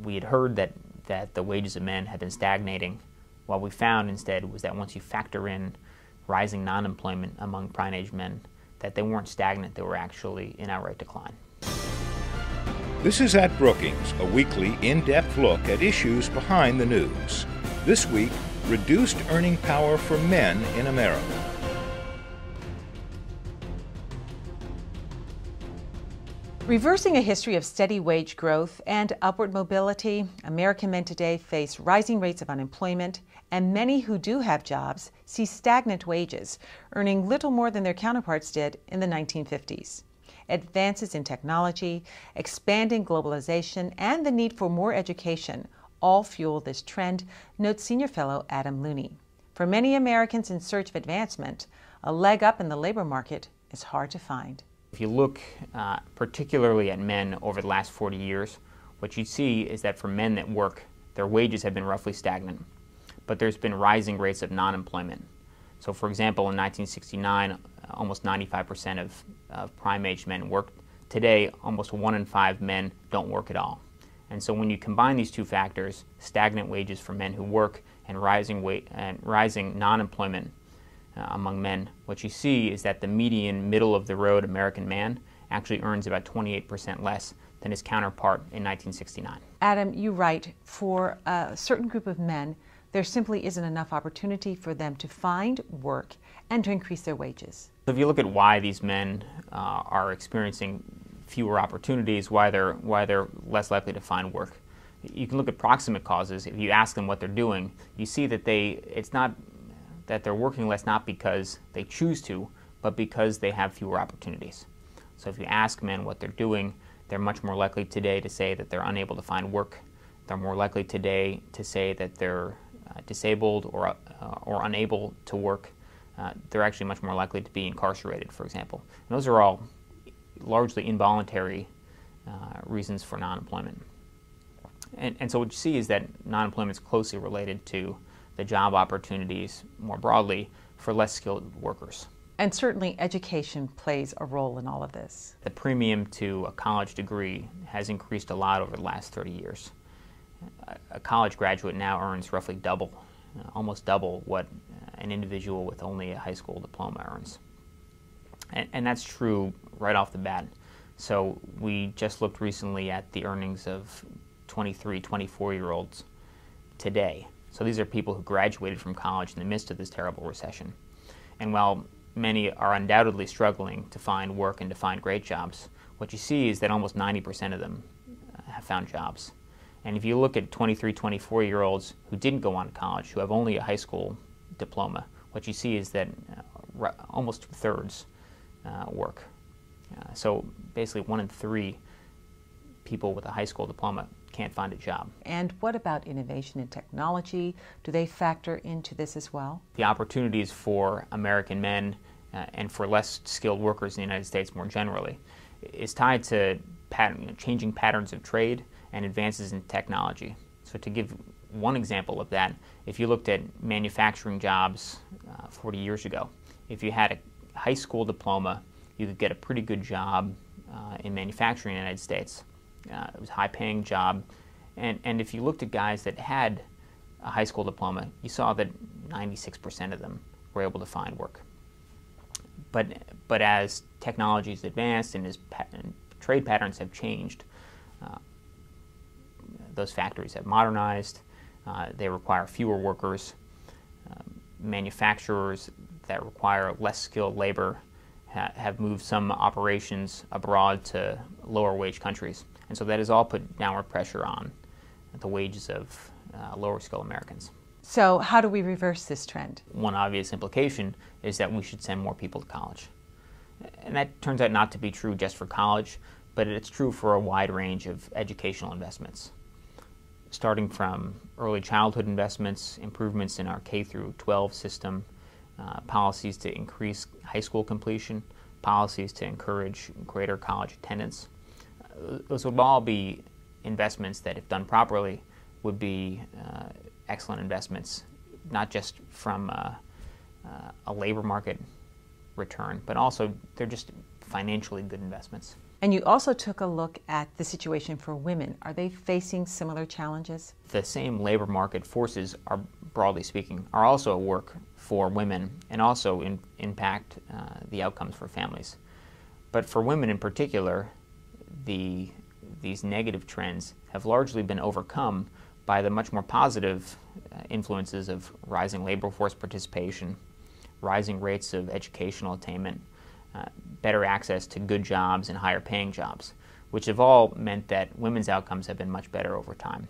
we had heard that the wages of men had been stagnating. What we found instead was that once you factor in rising non-employment among prime-age men, that they weren't stagnant, they were actually in outright decline. This is At Brookings, a weekly in-depth look at issues behind the news. This week, reduced earning power for men in America. Reversing a history of steady wage growth and upward mobility, American men today face rising rates of unemployment, and many who do have jobs see stagnant wages, earning little more than their counterparts did in the 1950s. Advances in technology, expanding globalization, and the need for more education all fuel this trend, notes senior fellow Adam Looney. For many Americans in search of advancement, a leg up in the labor market is hard to find. If you look particularly at men over the last 40 years, what you see is that for men that work, their wages have been roughly stagnant, but there's been rising rates of non-employment. So for example, in 1969, almost 95% of prime-age men worked. Today, almost 1 in 5 men don't work at all. And so when you combine these two factors, stagnant wages for men who work and rising non-employment among men, what you see is that the median middle-of-the-road American man actually earns about 28% less than his counterpart in 1969. Adam, you write, for a certain group of men, there simply isn't enough opportunity for them to find work and to increase their wages. If you look at why these men are experiencing fewer opportunities, why they're less likely to find work, you can look at proximate causes. If you ask them what they're doing, you see that it's not that they're working less not because they choose to, but because they have fewer opportunities. So if you ask men what they're doing, they're much more likely today to say that they're unable to find work. They're more likely today to say that they're disabled or unable to work. They're actually much more likely to be incarcerated, for example. And those are all largely involuntary reasons for non-employment. And so what you see is that non-employment is closely related to the job opportunities more broadly for less skilled workers. And certainly education plays a role in all of this. The premium to a college degree has increased a lot over the last 30 years. A college graduate now earns roughly double, almost double what an individual with only a high school diploma earns. And that's true right off the bat. So we just looked recently at the earnings of 23, 24-year-olds today. So these are people who graduated from college in the midst of this terrible recession. And while many are undoubtedly struggling to find work and to find great jobs, what you see is that almost 90% of them have found jobs. And if you look at 23, 24-year-olds who didn't go on to college, who have only a high school diploma, what you see is that almost 2/3 work. So basically 1 in 3 people with a high school diploma can't find a job. And what about innovation and technology? Do they factor into this as well? The opportunities for American men and for less skilled workers in the United States more generally is tied to changing patterns of trade and advances in technology. So to give one example of that, if you looked at manufacturing jobs 40 years ago, if you had a high school diploma, you could get a pretty good job in manufacturing in the United States. It was a high-paying job, and if you looked at guys that had a high school diploma, you saw that 96% of them were able to find work. But as technologies advanced and as trade patterns have changed, those factories have modernized. They require fewer workers. Manufacturers that require less skilled labor have moved some operations abroad to lower wage countries. And so that has all put downward pressure on the wages of lower skilled Americans. So how do we reverse this trend? One obvious implication is that we should send more people to college. And that turns out not to be true just for college, but it's true for a wide range of educational investments. Starting from early childhood investments, improvements in our K-12 system, policies to increase high school completion, policies to encourage greater college attendance. Those would all be investments that, if done properly, would be excellent investments, not just from a labor market return, but also they're just financially good investments. And you also took a look at the situation for women. Are they facing similar challenges? The same labor market forces, are, broadly speaking, are also at work for women and also impact the outcomes for families. But for women in particular, these negative trends have largely been overcome by the much more positive influences of rising labor force participation, rising rates of educational attainment, better access to good jobs and higher paying jobs, which have all meant that women's outcomes have been much better over time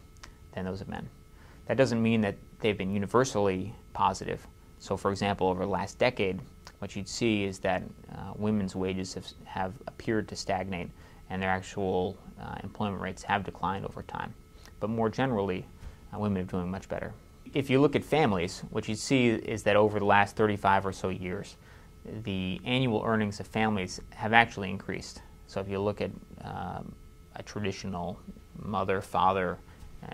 than those of men. That doesn't mean that they've been universally positive. So for example, over the last decade, what you'd see is that women's wages have appeared to stagnate and their actual employment rates have declined over time. But more generally, women are doing much better. If you look at families, what you see is that over the last 35 or so years, the annual earnings of families have actually increased. So if you look at a traditional mother, father,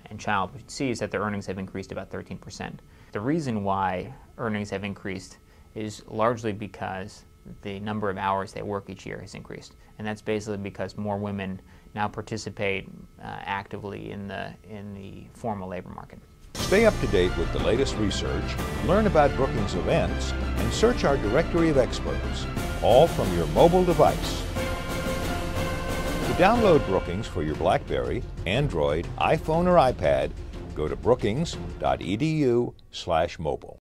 and child, what you see is that their earnings have increased about 13%. The reason why earnings have increased is largely because the number of hours they work each year has increased. And that's basically because more women now participate actively in the formal labor market. Stay up to date with the latest research, learn about Brookings events, and search our directory of experts, all from your mobile device. To download Brookings for your BlackBerry, Android, iPhone, or iPad, go to brookings.edu/mobile.